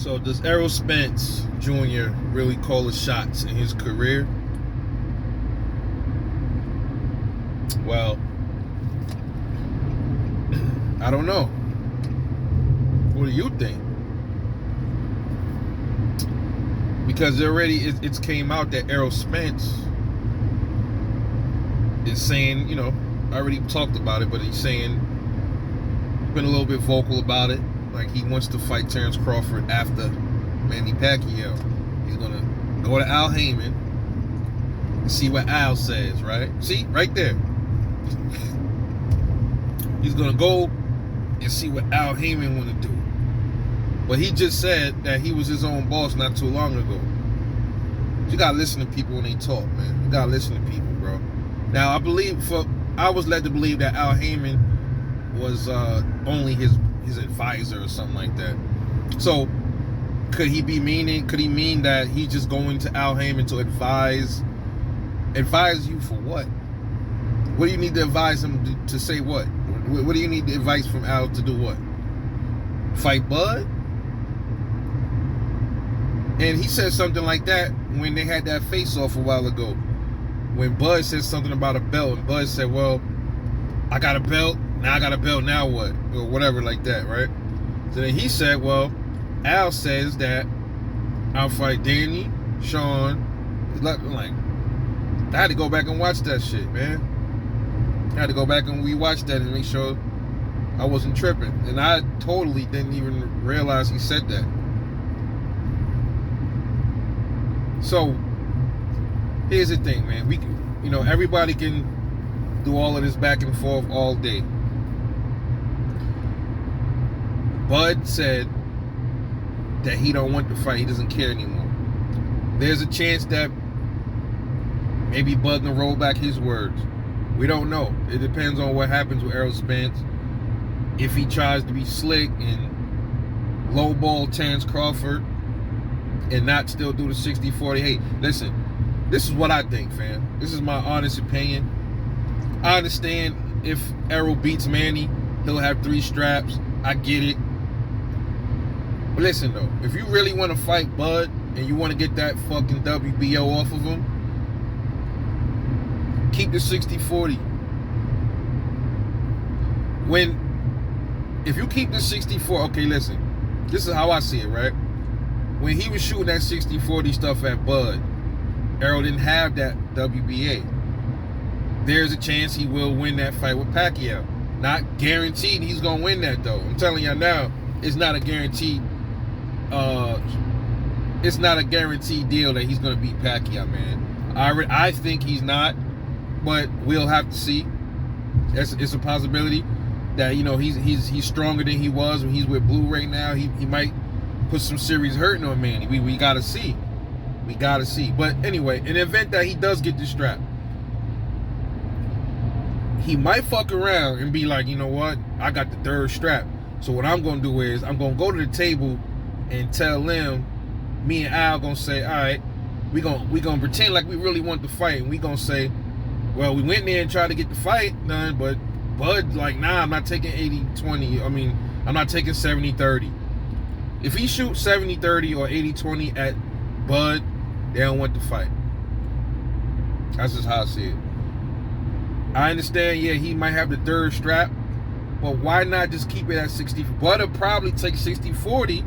So does Errol Spence Jr. really call the shots in his career? Well, I don't know. What do you think? Because it's came out that Errol Spence is saying, I already talked about it, but he's saying, been a little bit vocal about it. Like he wants to fight Terrence Crawford after Manny Pacquiao. He's gonna go to Al Heyman and see what Al says, right? See, right there. He's gonna go and see what Al Heyman wanna do. But he just said that he was his own boss not too long ago. You gotta listen to people when they talk, man. You gotta listen to people, bro. Now I was led to believe that Al Heyman was only his advisor or something like that. So could he mean that he's just going to Al Heyman to advise you for what? What do you need to advise him to say what? What do you need advice from Al to do what? Fight Bud? And he said something like that when they had that face-off a while ago. When Bud said something about a belt, and Bud said, well, I got a belt, now I got a belt, now what? Or whatever like that, right? So then he said, well, Al says that I'll fight Danny, Sean. Like, I had to go back and watch that shit, man. I had to go back and rewatch that and make sure I wasn't tripping. And I totally didn't even realize he said that. So here's the thing, man. We can, everybody can do all of this back and forth all day. Bud said that he don't want to fight. He doesn't care anymore. There's a chance that maybe Bud can roll back his words. We don't know. It depends on what happens with Errol Spence. If he tries to be slick and lowball Terrence Crawford and not still do the 60-40. Hey, listen, this is what I think, fam. This is my honest opinion. I understand if Errol beats Manny, he'll have 3 straps. I get it. But listen, though, if you really want to fight Bud and you want to get that fucking WBO off of him, keep the 60-40. If you keep the 64, okay, listen, this is how I see it, right? When he was shooting that 60-40 stuff at Bud, Errol didn't have that WBA. There's a chance he will win that fight with Pacquiao. Not guaranteed he's going to win that, though. I'm telling y'all now, it's not a guaranteed deal that he's going to beat Pacquiao, man. I think he's not, but we'll have to see. It's a possibility that, he's stronger than he was when he's with Blue right now. He might put some serious hurting on Manny. We gotta see. We gotta see. But anyway, in the event that he does get this strap, he might fuck around and be like, you know what? I got the 3rd strap. So what I'm gonna do is I'm gonna go to the table and tell them, me and Al gonna say, all right, we gonna pretend like we really want to fight, and we gonna say, well, we went there and tried to get the fight done, but Bud like, nah, I'm not taking 80-20. I mean, I'm not taking 70-30. If he shoots 70-30 or 80-20 at Bud, they don't want to fight. That's just how I see it. I understand, yeah, he might have the 3rd strap, but why not just keep it at 60? Bud will probably take 60-40.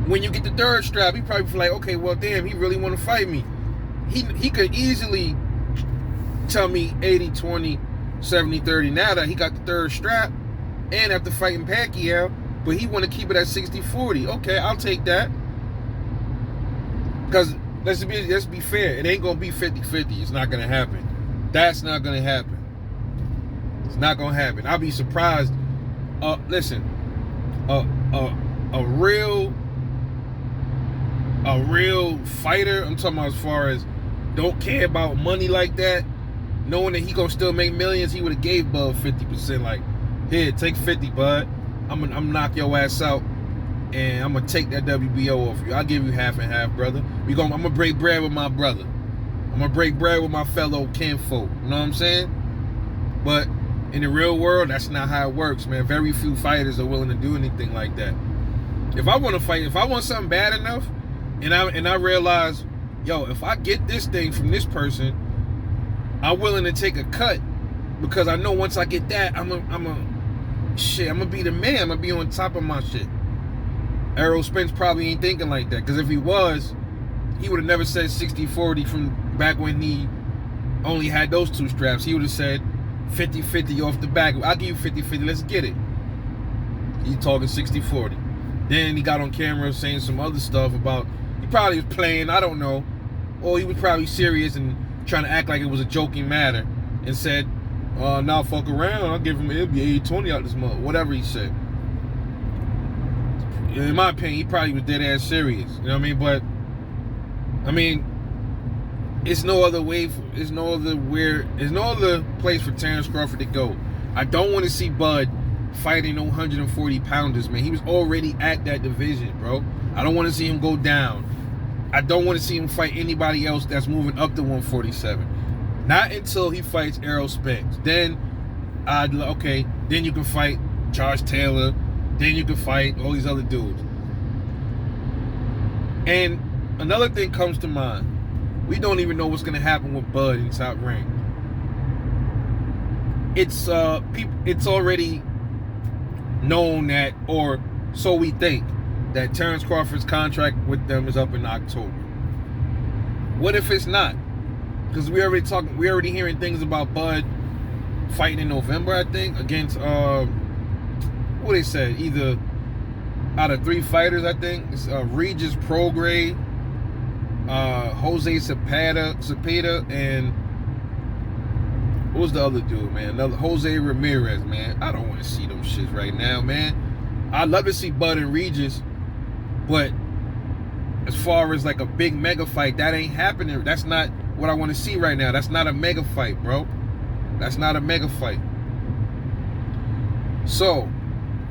When you get the 3rd strap, he probably feel like, okay, well, damn, he really want to fight me. He could easily tell me 80-20, 70-30 now that he got the 3rd strap, and after fighting Pacquiao, but he want to keep it at 60-40. Okay, I'll take that. Because let's be fair. It ain't going to be 50-50. It's not going to happen. That's not going to happen. It's not going to happen. I'll be surprised. Listen, a real fighter, I'm talking about as far as don't care about money like that, knowing that he going to still make millions, he would have gave Bud 50%. Like, here, take 50, Bud. I'm gonna knock your ass out, and I'm gonna take that WBO off you. I'll give you half and half, brother. I'm gonna break bread with my brother. I'm gonna break bread with my fellow kinfolk. You know what I'm saying? But in the real world, that's not how it works, man. Very few fighters are willing to do anything like that. If I want to fight, if I want something bad enough, and I realize, yo, if I get this thing from this person, I'm willing to take a cut because I know once I get that, I'm gonna be the man. I'm gonna be on top of my shit. Errol Spence probably ain't thinking like that, because if he was, he would have never said 60-40 from back when he only had those two straps. He would have said 50-50 off the back. I'll give you 50-50. Let's get it. He talking 60-40. Then he got on camera saying some other stuff about, he probably was playing, I don't know, or he was probably serious and trying to act like it was a joking matter, and said, now fuck around, I'll give him, it'll be 80-20 out this month, whatever he said. In my opinion, he probably was dead ass serious, you know what I mean? But I mean, it's no other way, there's no other place for Terrence Crawford to go. I don't want to see Bud fighting 140 pounders, man. He was already at that division, bro. I don't want to see him go down. I don't want to see him fight anybody else that's moving up to 147. Not until he fights Errol Spence. Then, okay, then you can fight Josh Taylor. Then you can fight all these other dudes. And another thing comes to mind. We don't even know what's going to happen with Bud in Top Rank. It's already known that, or so we think, that Terrence Crawford's contract with them is up in October. What if it's not? Because we already hearing things about Bud fighting in November, I think, against what they said, either out of 3 fighters, I think it's Regis Prograis, Jose Cepeda, and what was the other dude, man? Another Jose Ramirez, man. I don't want to see them shits right now, man. I'd love to see Bud and Regis, but as far as like a big mega fight, that ain't happening. That's not what I want to see right now. That's not a mega fight, bro. That's not a mega fight. So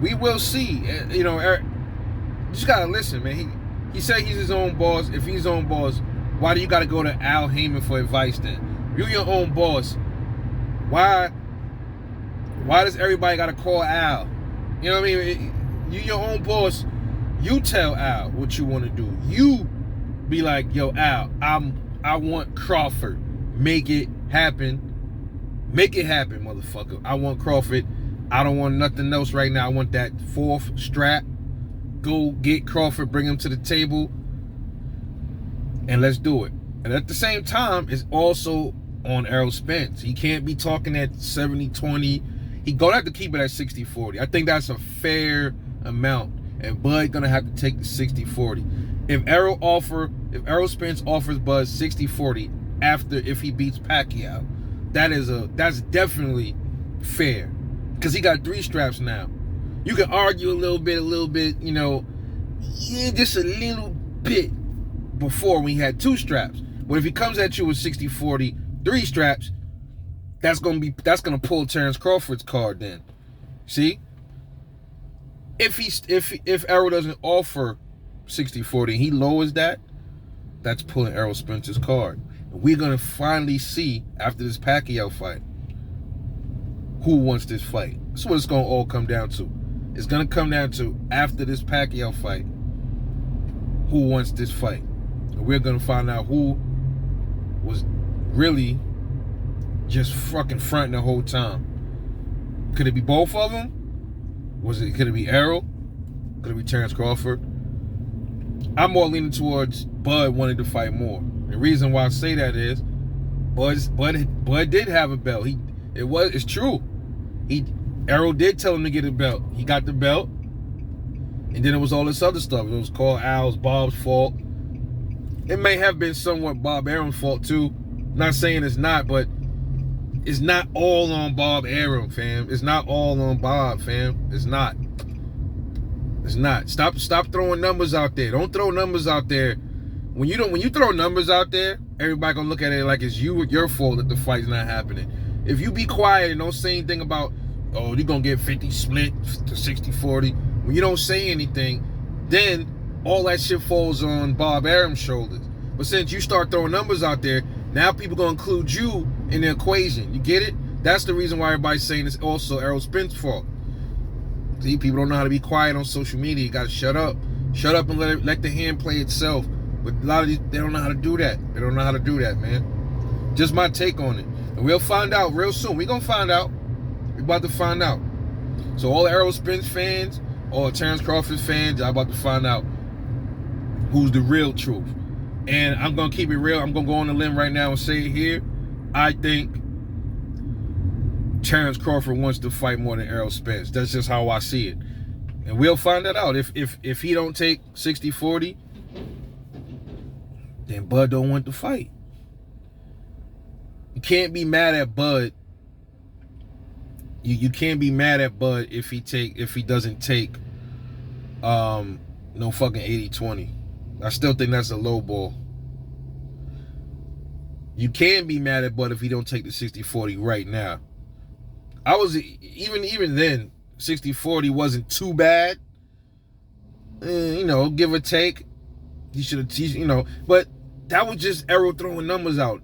we will see. You know, Eric, you just gotta listen, man. He said he's his own boss. If he's his own boss, why do you gotta go to Al Heyman for advice then? You're your own boss. Why does everybody gotta call Al? You know what I mean? You're your own boss. You tell Al what you want to do. You be like, yo, Al, I want Crawford. Make it happen. Make it happen, motherfucker. I want Crawford. I don't want nothing else right now. I want that 4th strap. Go get Crawford, bring him to the table, and let's do it. And at the same time, it's also on Errol Spence. He can't be talking at 70-20. He gonna have to keep it at 60-40. I think that's a fair amount. And Bud gonna have to take the 60-40. If Errol Spence offers Bud 60-40 if he beats Pacquiao, that's definitely fair. Because he got 3 straps now. You can argue a little bit, you know, just a little bit before when he had 2 straps. But if he comes at you with 60-40, 3 straps, that's gonna pull Terrence Crawford's card then. See? If Errol doesn't offer 60-40 and he lowers that, that's pulling Errol Spence's card. And we're gonna finally see after this Pacquiao fight who wants this fight. That's what it's gonna all come down to. It's gonna come down to after this Pacquiao fight, who wants this fight. And we're gonna find out who was really just fucking fronting the whole time. Could it be both of them? Could it be Errol? Could it be Terrence Crawford? I'm more leaning towards Bud wanting to fight more. The reason why I say that is Bud did have a belt. It's true. Errol did tell him to get a belt. He got the belt. And then it was all this other stuff. It was called Bob's fault. It may have been somewhat Bob Arum's fault too. I'm not saying it's not, but it's not all on Bob Arum, fam. It's not all on Bob, fam. It's not. It's not. Stop throwing numbers out there. Don't throw numbers out there. When you throw numbers out there, everybody gonna look at it like it's your fault that the fight's not happening. If you be quiet and don't say anything about, oh, you're gonna get 50 split to 60-40, when you don't say anything, then all that shit falls on Bob Arum's shoulders. But since you start throwing numbers out there, now people gonna include you in the equation. You get it? That's the reason why everybody's saying it's also Errol Spence's fault. See, people don't know how to be quiet on social media. You gotta shut up. Shut up and let the hand play itself. But a lot of these, they don't know how to do that. They don't know how to do that, man. Just my take on it. And we'll find out real soon. We're going to find out. We're about to find out. So all the Errol Spence fans, all the Terrence Crawford fans, y'all about to find out who's the real truth. And I'm going to keep it real. I'm going to go on the limb right now and say it here. I think Terrence Crawford wants to fight more than Errol Spence. That's just how I see it. And we'll find that out. If he don't take 60-40, then Bud don't want to fight. You can't be mad at Bud. You can't be mad at Bud if he doesn't take no fucking 80-20. I still think that's a low ball. You can be mad at Bud if he don't take the 60-40 right now. I was even then, 60-40 wasn't too bad. You know, give or take. He should have, you know, but that was just Errol throwing numbers out.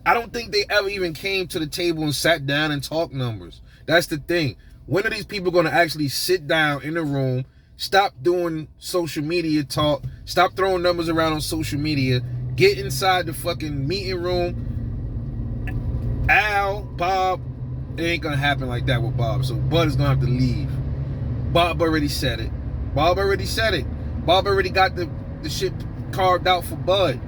I don't think they ever even came to the table and sat down and talked numbers. That's the thing. When are these people going to actually sit down in a room, stop doing social media talk, stop throwing numbers around on social media, get inside the fucking meeting room? Al, Bob, it ain't going to happen like that with Bob. So Bud is going to have to leave. Bob already said it. Bob already got the shit carved out for Bud.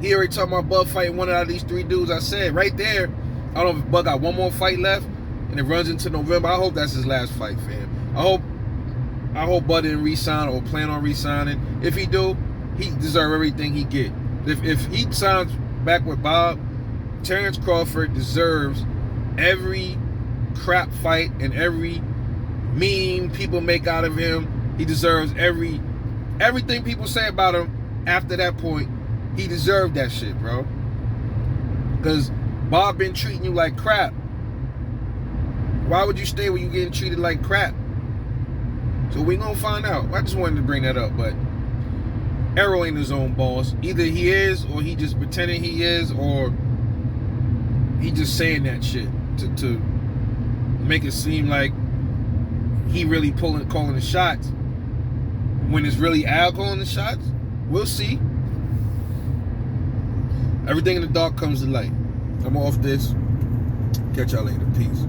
He already talking about Bud fighting one out of these three dudes I said. Right there, I don't know if Bud got one more fight left and it runs into November. I hope that's his last fight, fam. I hope Bud didn't re-sign or plan on re-signing. If he do, he deserves everything he get. If he signs back with Bob, Terrence Crawford deserves every crap fight and every meme people make out of him. He deserves everything people say about him after that point. He deserved that shit, bro. Because Bob been treating you like crap. Why would you stay when you getting treated like crap? So we gonna find out. I just wanted to bring that up, but Errol ain't his own boss. Either he is, or he just pretending he is, or he just saying that shit to make it seem like he really calling the shots when it's really Al calling the shots. We'll see. Everything in the dark comes to light. I'm off this. Catch y'all later. Peace.